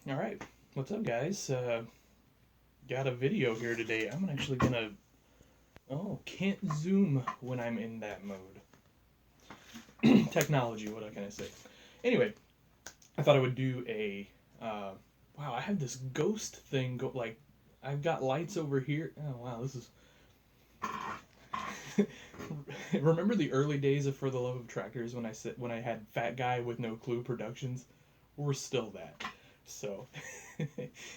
All right, what's up, guys? Got a video here today. I'm actually gonna. Oh, can't zoom when I'm in that mode. Technology. What can I say? Anyway, I thought I would do a. Wow, I have this ghost thing. Like, I've got lights over here. Oh wow, this is. Remember the early days of For the Love of Tractors when I had Fat Guy with No Clue Productions? We're still that. So,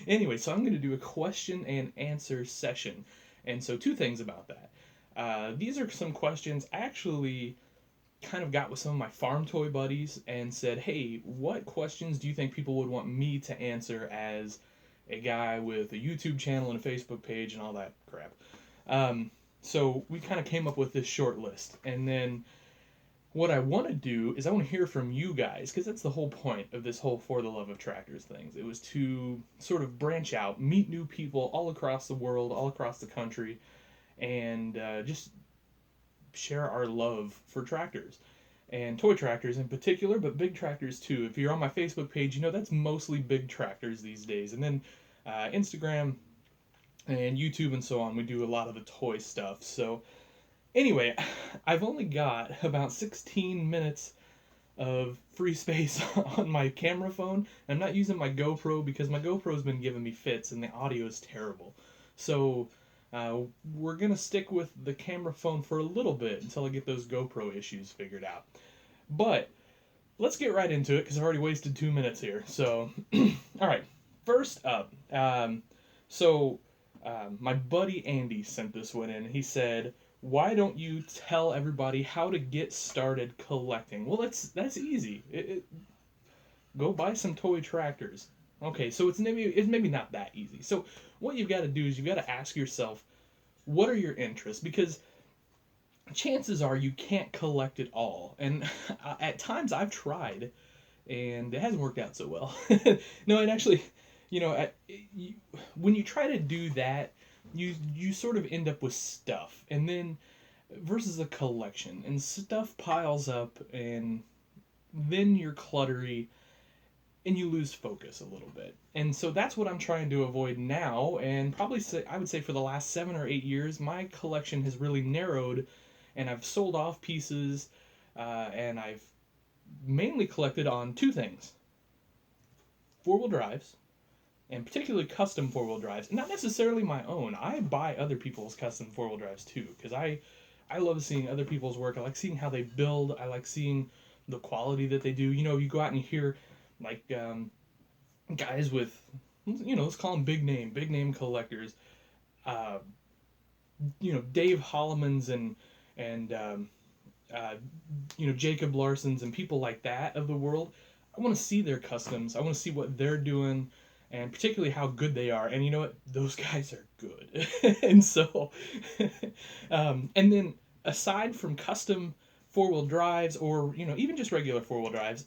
anyway, so I'm going to do a question and answer session. And so, two things about that. These are some questions I actually kind of got with some of my farm toy buddies and said, hey, what questions do you think people would want me to answer as a guy with a YouTube channel and a Facebook page and all that crap? Um, so, we kind of came up with this short list. And then what I want to do is I want to hear from you guys because that's the whole point of this whole For the Love of Tractors things. It was to sort of branch out, meet new people all across the world, all across the country, and just share our love for tractors and toy tractors in particular, but big tractors too. If you're on my Facebook page, you know that's mostly big tractors these days. And then Instagram and YouTube and so on, we do a lot of the toy stuff. So anyway, I've only got about 16 minutes of free space on my camera phone. I'm not using my GoPro because my GoPro's been giving me fits and the audio is terrible. So uh, we're gonna stick with the camera phone for a little bit until I get those GoPro issues figured out. But let's get right into it because I've already wasted 2 minutes here. So, all right, first up, my buddy Andy sent this one in. He said, "Why don't you tell everybody how to get started collecting?" Well, that's easy. Go buy some toy tractors. Okay, so it's maybe not that easy. So what you've got to do is you've got to ask yourself, what are your interests? Because chances are you can't collect it all, and at times I've tried, and it hasn't worked out so well. No, and actually, you know, you, when you try to do that, you sort of end up with stuff, and then versus a collection, and stuff piles up, and then you're cluttery, and you lose focus a little bit. And so that's what I'm trying to avoid now, and probably I would say for the last 7 or 8 years, my collection has really narrowed, and I've sold off pieces, and I've mainly collected on two things: four-wheel drives, and particularly custom four-wheel drives. Not necessarily my own. I buy other people's custom four-wheel drives too, because I love seeing other people's work. I like seeing how they build. I like seeing the quality that they do. You know, you go out and you hear like guys with, let's call them big name collectors. Uh, Dave Holloman's and Jacob Larson's and people like that of the world. I want to see their customs. I want to see what they're doing, and particularly how good they are. And you know what? Those guys are good. And so, and then aside from custom four-wheel drives or even just regular four-wheel drives,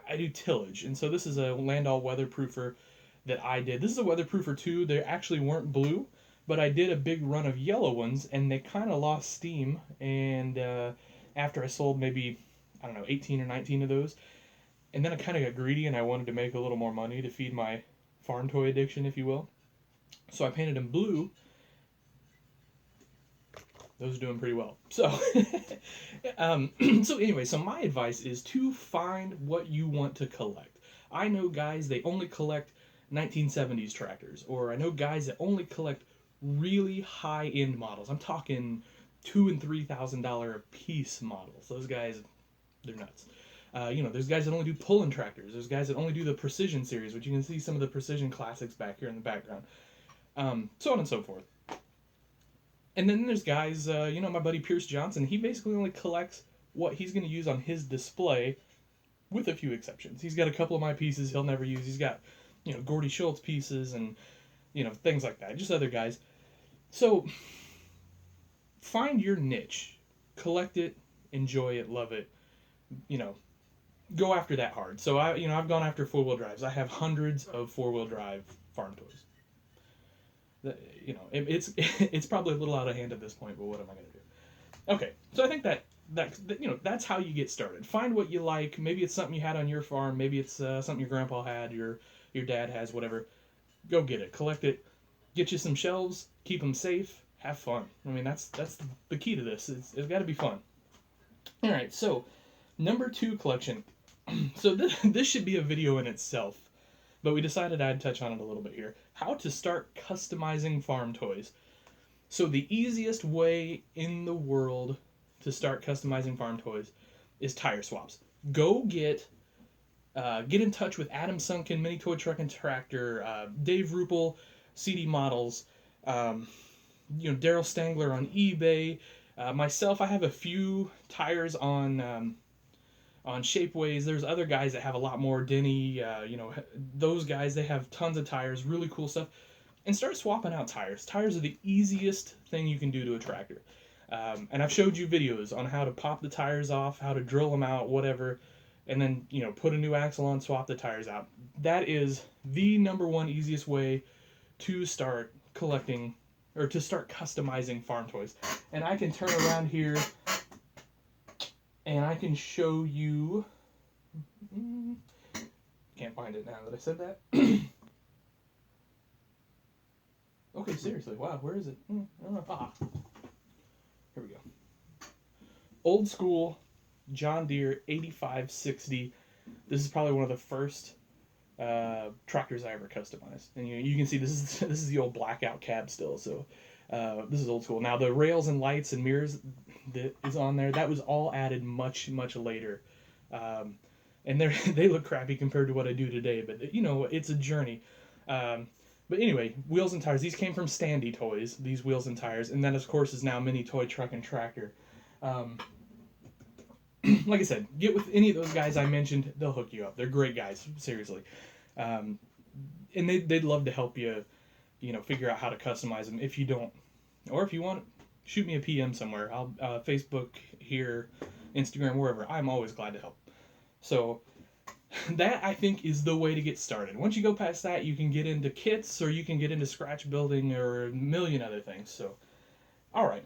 I do tillage. And so this is a Landau weatherproofer that I did. This is a weatherproofer too. They actually weren't blue, but I did a big run of yellow ones, and they kind of lost steam. And after I sold maybe, I don't know, 18 or 19 of those, and then I kind of got greedy and I wanted to make a little more money to feed my farm toy addiction, if you will. So I painted them blue. Those are doing pretty well. So, so anyway, so my advice is to find what you want to collect. I know guys, they only collect 1970s tractors, or I know guys that only collect really high end models. I'm talking $2,000 and $3,000 a piece models. Those guys, they're nuts. There's guys that only do pull-in tractors. There's guys that only do the Precision series, which you can see some of the Precision classics back here in the background. So on and so forth. And then there's guys, my buddy Pierce Johnson. He basically only collects what he's going to use on his display, with a few exceptions. He's got a couple of my pieces he'll never use. He's got, Gordy Schultz pieces and, things like that. Just other guys. So find your niche, collect it, enjoy it, love it. You know, go after that hard. So I've gone after four wheel drives. I have hundreds of four wheel drive farm toys. It's it's probably a little out of hand at this point, but what am I going to do? Okay, so I think that that's how you get started. Find what you like. Maybe it's something you had on your farm. Maybe it's something your grandpa had, your dad has, whatever. Go get it, collect it, get you some shelves, keep them safe, have fun. I mean, that's the key to this. It's got to be fun. All right, so number 2 collection. So this should be a video in itself, but we decided I'd touch on it a little bit here. How to start customizing farm toys. So the easiest way in the world to start customizing farm toys is tire swaps. Go get in touch with Adam Sunken, Mini Toy Truck and Tractor, Dave Rupel, CD Models, Daryl Stangler on eBay. Myself, I have a few tires on Shapeways. There's other guys that have a lot more. Denny, those guys, they have tons of tires, really cool stuff. And start swapping out tires. Tires are the easiest thing you can do to a tractor. And I've showed you videos on how to pop the tires off, how to drill them out, whatever, and then, put a new axle on, swap the tires out. That is the number one easiest way to start collecting, or to start customizing farm toys. And I can turn around here and I can show you. Can't find it now that I said that. Okay, seriously, wow, where is it? I don't know. Here we go. Old school John Deere 8560. This is probably one of the first tractors I ever customized. And you can see this is the old blackout cab still, so this is old school. Now the rails and lights and mirrors that is on there, that was all added much, much later. And they look crappy compared to what I do today, but it's a journey. But anyway, wheels and tires. These came from Standy Toys, these wheels and tires. And that, of course, is now Mini Toy Truck and Tractor. Like I said, get with any of those guys I mentioned. They'll hook you up. They're great guys, seriously. And they'd love to help you, figure out how to customize them if you don't. Or if you want, shoot me a PM somewhere. I'll Facebook, here, Instagram, wherever. I'm always glad to help. So that, I think, is the way to get started. Once you go past that, you can get into kits, or you can get into scratch building, or a million other things. So, all right.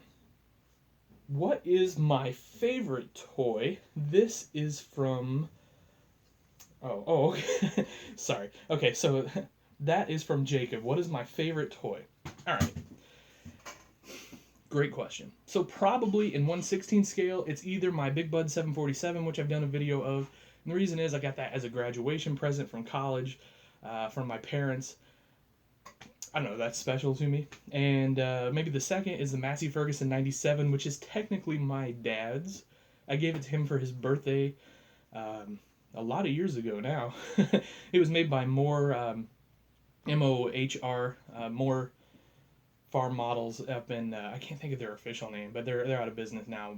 What is my favorite toy? This is from... Oh, okay. Sorry. Okay, so that is from Jacob. What is my favorite toy? All right. Great question. So probably in 1/16 scale, it's either my Big Bud 747, which I've done a video of. And the reason is I got that as a graduation present from college, from my parents. I don't know, that's special to me. And maybe the second is the Massey Ferguson 97, which is technically my dad's. I gave it to him for his birthday a lot of years ago now. It was made by Mohr, M-O-H-R, Mohr Farm Models up in, I can't think of their official name, but they're out of business now.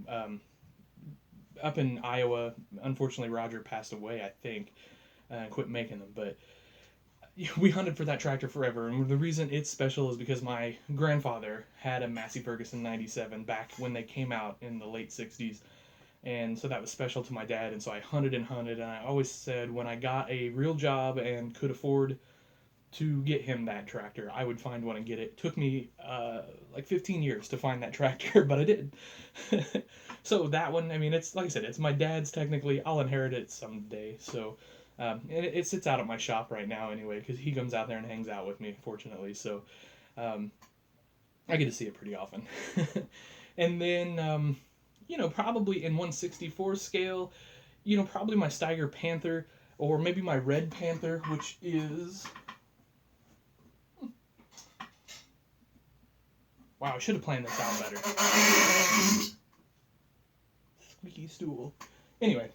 Up in Iowa. Unfortunately, Roger passed away, I think, and quit making them. But we hunted for that tractor forever, and the reason it's special is because my grandfather had a Massey Ferguson 97 back when they came out in the late 60s, and so that was special to my dad, and so I hunted, and I always said when I got a real job and could afford to get him that tractor, I would find one and get it. It took me like 15 years to find that tractor, but I did. So that one, I mean, it's like I said, it's my dad's technically. I'll inherit it someday. So it sits out at my shop right now anyway, because he comes out there and hangs out with me, fortunately. So I get to see it pretty often. And then, probably in 1/64 scale, probably my Steiger Panther, or maybe my Red Panther, which is... Wow, I should have planned this out better. Squeaky stool. Anyway,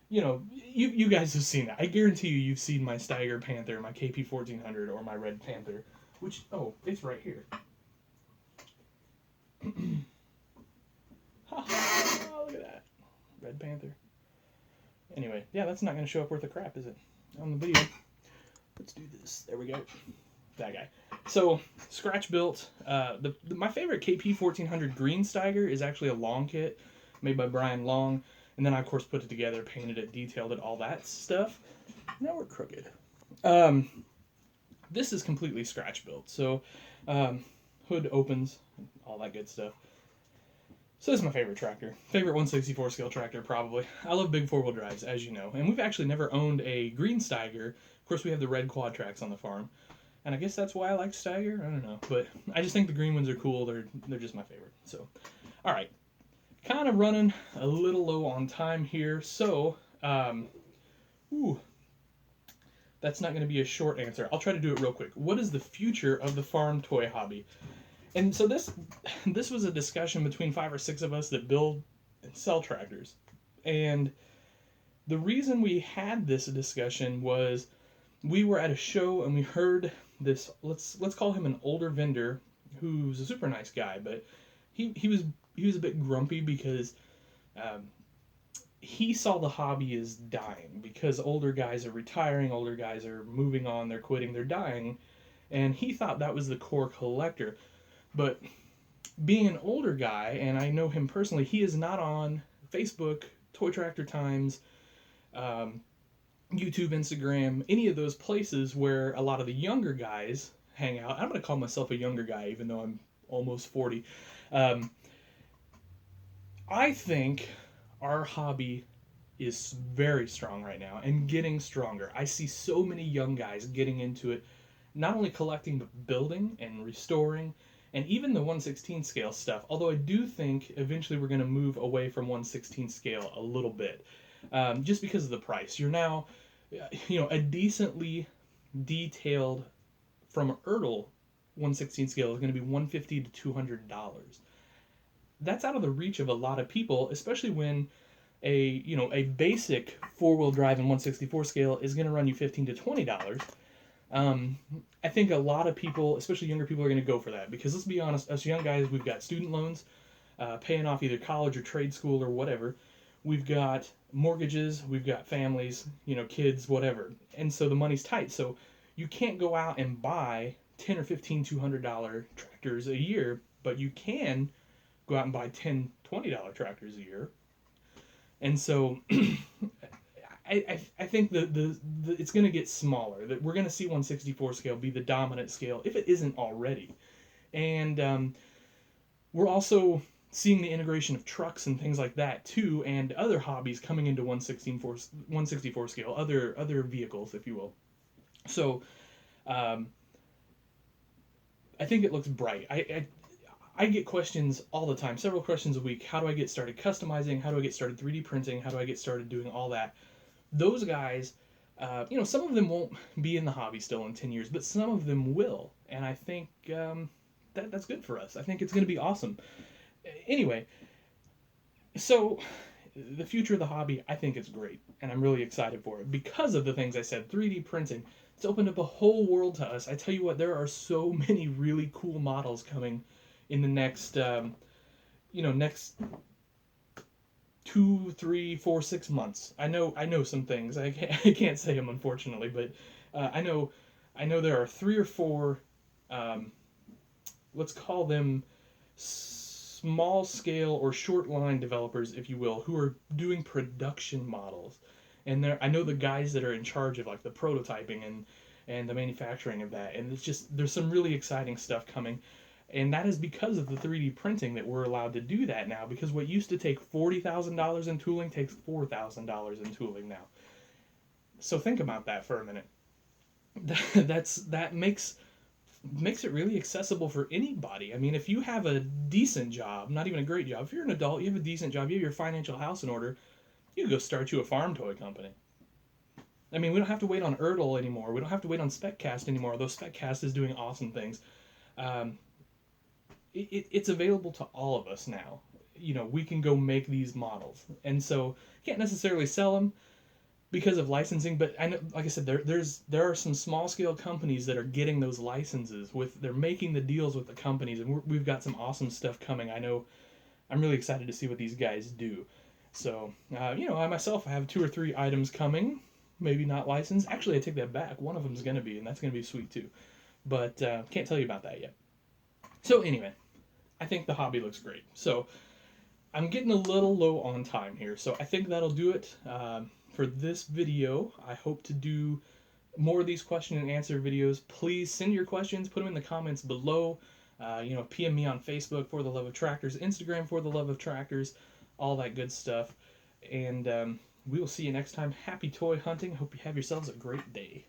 you guys have seen that. I guarantee you've seen my Steiger Panther, my KP 1400, or my Red Panther, which, it's right here. Look at that. Red Panther. Anyway, yeah, that's not going to show up worth a crap, is it? On the video. Let's do this. There we go. That guy. So, scratch built. My favorite KP 1400 green Steiger is actually a long kit made by Brian Long. And then I, of course, put it together, painted it, detailed it, all that stuff. Now we're crooked. This is completely scratch built. So, hood opens, all that good stuff. So this is my favorite tractor. Favorite 164 scale tractor, probably. I love big four-wheel drives, as you know. And we've actually never owned a green Steiger. Of course, we have the red quad tracks on the farm. And I guess that's why I like Steiger. I don't know. But I just think the green ones are cool. They're just my favorite. So, all right. Kind of running a little low on time here. So, that's not going to be a short answer. I'll try to do it real quick. What is the future of the farm toy hobby? And so this was a discussion between 5 or 6 of us that build and sell tractors. And the reason we had this discussion was we were at a show and we heard this, let's call him an older vendor who's a super nice guy, but he was a bit grumpy because he saw the hobby as dying because older guys are retiring, older guys are moving on, they're quitting, they're dying, and he thought that was the core collector. But being an older guy, and I know him personally, he is not on Facebook, Toy Tractor Times, YouTube, Instagram, any of those places where a lot of the younger guys hang out. I'm going to call myself a younger guy, even though I'm almost 40. I think our hobby is very strong right now and getting stronger. I see so many young guys getting into it, not only collecting, but building and restoring. And even the 1/16 scale stuff, although I do think eventually we're going to move away from 1/16 scale a little bit, just because of the price. You're now, a decently detailed from Ertl 1/16 scale is going to be $150 to $200. That's out of the reach of a lot of people, especially when a basic four-wheel drive in 1/64 scale is going to run you $15 to $20. I think a lot of people, especially younger people, are going to go for that because let's be honest, us young guys, we've got student loans, paying off either college or trade school or whatever. We've got mortgages, we've got families, kids, whatever, and so the money's tight. So you can't go out and buy $10 or $15, $200 tractors a year, but you can go out and buy $10, $20 tractors a year. And so I think the it's going to get smaller. That we're going to see 1/64 scale be the dominant scale if it isn't already, and we're also seeing the integration of trucks and things like that too, and other hobbies coming into 1/64 scale, other vehicles, if you will. So I think it looks bright. I get questions all the time, several questions a week. How do I get started customizing? How do I get started 3D printing? How do I get started doing all that? Those guys, some of them won't be in the hobby still in 10 years, but some of them will. And I think that's good for us. I think it's going to be awesome. Anyway, so the future of the hobby, I think it's great. And I'm really excited for it because of the things I said. 3D printing, it's opened up a whole world to us. I tell you what, there are so many really cool models coming in the next, next 2, 3, 4, 6 months. I know some things. I can't say them unfortunately, but I know there are 3 or 4. Let's call them small scale or short line developers, if you will, who are doing production models. And I know the guys that are in charge of like the prototyping and the manufacturing of that. And it's just there's some really exciting stuff coming. And that is because of the 3D printing that we're allowed to do that now. Because what used to take $40,000 in tooling takes $4,000 in tooling now. So think about that for a minute. That makes it really accessible for anybody. I mean, if you have a decent job, not even a great job, if you're an adult, you have a decent job, you have your financial house in order, you can go start you a farm toy company. I mean, we don't have to wait on Ertl anymore. We don't have to wait on SpecCast anymore, although SpecCast is doing awesome things. It's available to all of us now. We can go make these models, and so can't necessarily sell them because of licensing. But I know, like I said, there are some small scale companies that are getting those licenses they're making the deals with the companies, and we've got some awesome stuff coming. I know I'm really excited to see what these guys do. So I myself have 2 or 3 items coming, maybe not licensed. Actually, I take that back. One of them is going to be, and that's going to be sweet too. But can't tell you about that yet. So anyway, I think the hobby looks great. So I'm getting a little low on time here. So I think that'll do it for this video. I hope to do more of these question and answer videos. Please send your questions, put them in the comments below. PM me on Facebook for the love of tractors, Instagram for the love of tractors, all that good stuff. And we will see you next time. Happy toy hunting. Hope you have yourselves a great day.